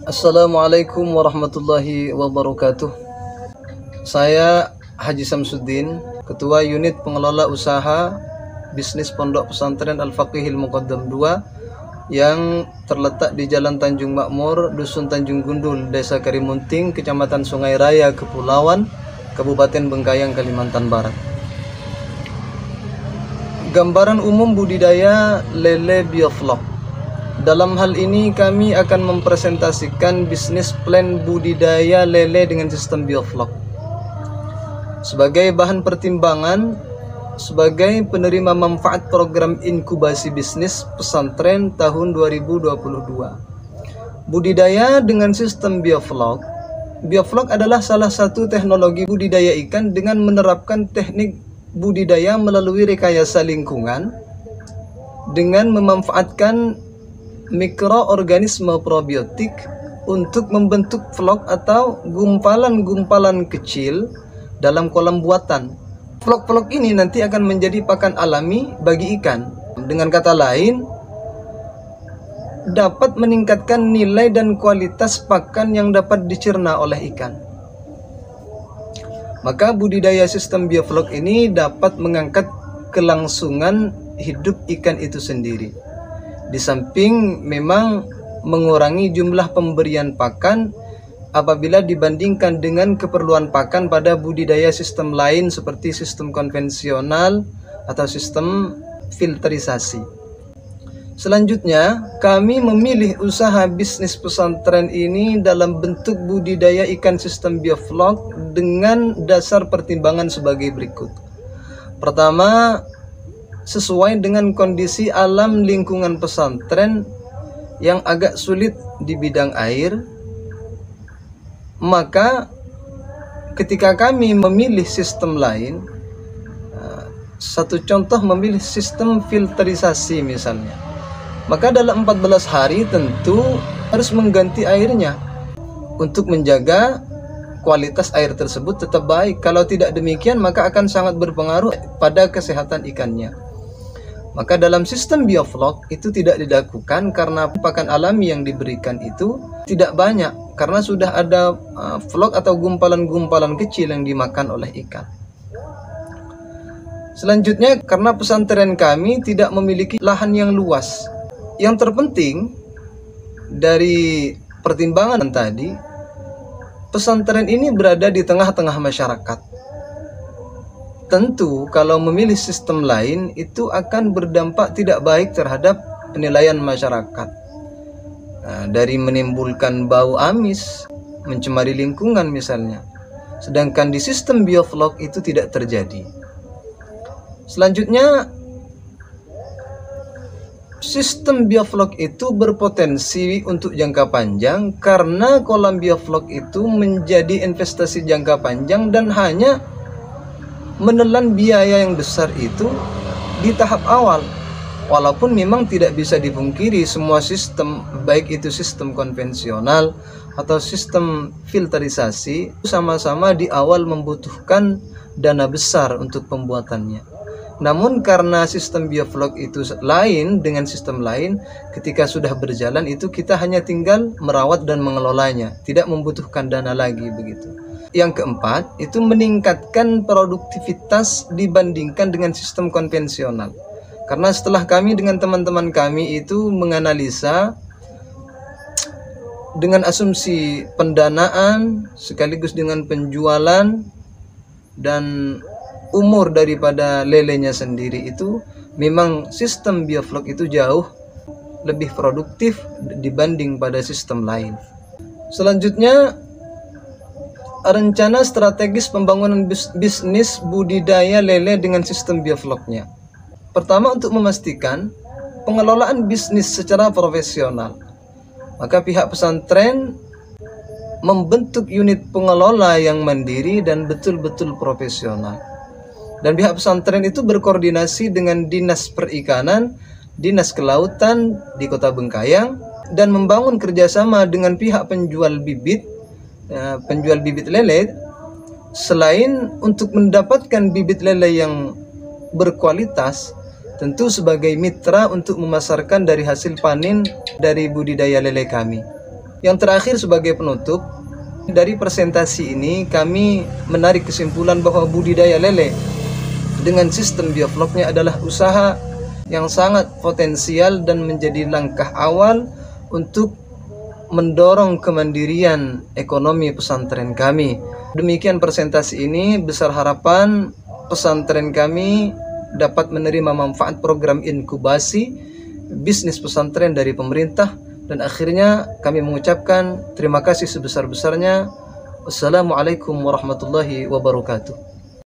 Assalamualaikum warahmatullahi wabarakatuh. Saya Haji Samsuddin, Ketua Unit Pengelola Usaha Bisnis Pondok Pesantren Al-Faqihil Muqaddam 2 yang terletak di Jalan Tanjung Makmur, Dusun Tanjung Gundul, Desa Karimunting, Kecamatan Sungai Raya, Kepulauan, Kabupaten Bengkayang, Kalimantan Barat. Gambaran umum budidaya lele bioflok. Dalam hal ini kami akan mempresentasikan bisnis plan budidaya lele dengan sistem bioflok. Sebagai bahan pertimbangan, sebagai penerima manfaat program inkubasi bisnis pesantren tahun 2022. Budidaya dengan sistem bioflok. Bioflok adalah salah satu teknologi budidaya ikan dengan menerapkan teknik budidaya melalui rekayasa lingkungan dengan memanfaatkan mikroorganisme probiotik untuk membentuk vlog atau gumpalan-gumpalan kecil dalam kolam buatan. Vlog-vlog ini nanti akan menjadi pakan alami bagi ikan. Dengan kata lain, dapat meningkatkan nilai dan kualitas pakan yang dapat dicerna oleh ikan. Maka budidaya sistem bioflok ini dapat mengangkat kelangsungan hidup ikan itu sendiri. Di samping memang mengurangi jumlah pemberian pakan apabila dibandingkan dengan keperluan pakan pada budidaya sistem lain seperti sistem konvensional atau sistem filterisasi. Selanjutnya, kami memilih usaha bisnis pesantren ini dalam bentuk budidaya ikan sistem bioflok dengan dasar pertimbangan sebagai berikut. Pertama, sesuai dengan kondisi alam lingkungan pesantren yang agak sulit di bidang air, maka ketika kami memilih sistem lain, satu contoh memilih sistem filterisasi misalnya, maka dalam 14 hari tentu harus mengganti airnya untuk menjaga kualitas air tersebut tetap baik. Kalau tidak demikian maka akan sangat berpengaruh pada kesehatan ikannya. Maka dalam sistem bioflok itu tidak dilakukan karena pakan alami yang diberikan itu tidak banyak, karena sudah ada vlog atau gumpalan-gumpalan kecil yang dimakan oleh ikan. Selanjutnya, karena pesantren kami tidak memiliki lahan yang luas. Yang terpenting dari pertimbangan tadi, pesantren ini berada di tengah-tengah masyarakat. Tentu kalau memilih sistem lain itu akan berdampak tidak baik terhadap penilaian masyarakat. Dari menimbulkan bau amis, mencemari lingkungan misalnya. Sedangkan di sistem bioflok itu tidak terjadi. Selanjutnya, sistem bioflok itu berpotensi untuk jangka panjang karena kolam bioflok itu menjadi investasi jangka panjang dan hanya menelan biaya yang besar itu di tahap awal. Walaupun memang tidak bisa dipungkiri semua sistem, baik itu sistem konvensional atau sistem filterisasi, sama-sama di awal membutuhkan dana besar untuk pembuatannya. Namun karena sistem bioflok itu lain dengan sistem lain, ketika sudah berjalan itu kita hanya tinggal merawat dan mengelolanya, tidak membutuhkan dana lagi begitu. Yang keempat, itu meningkatkan produktivitas dibandingkan dengan sistem konvensional. Karena setelah kami dengan teman-teman kami itu menganalisa dengan asumsi pendanaan sekaligus dengan penjualan dan umur daripada lelenya sendiri, itu memang sistem bioflok itu jauh lebih produktif dibanding pada sistem lain. Selanjutnya, rencana strategis pembangunan bisnis budidaya lele dengan sistem biofloknya. Pertama, untuk memastikan pengelolaan bisnis secara profesional, maka pihak pesantren membentuk unit pengelola yang mandiri dan betul-betul profesional. Dan pihak pesantren itu berkoordinasi dengan Dinas Perikanan, Dinas Kelautan di Kota Bengkayang, dan membangun kerjasama dengan pihak penjual bibit lele. Selain untuk mendapatkan bibit lele yang berkualitas, tentu sebagai mitra untuk memasarkan dari hasil panen dari budidaya lele kami. Yang terakhir sebagai penutup, dari presentasi ini kami menarik kesimpulan bahwa budidaya lele dengan sistem biofloknya adalah usaha yang sangat potensial dan menjadi langkah awal untuk mendorong kemandirian ekonomi pesantren kami. Demikian presentasi ini, besar harapan pesantren kami dapat menerima manfaat program inkubasi bisnis pesantren dari pemerintah. Dan akhirnya kami mengucapkan terima kasih sebesar-besarnya. Wassalamualaikum warahmatullahi wabarakatuh.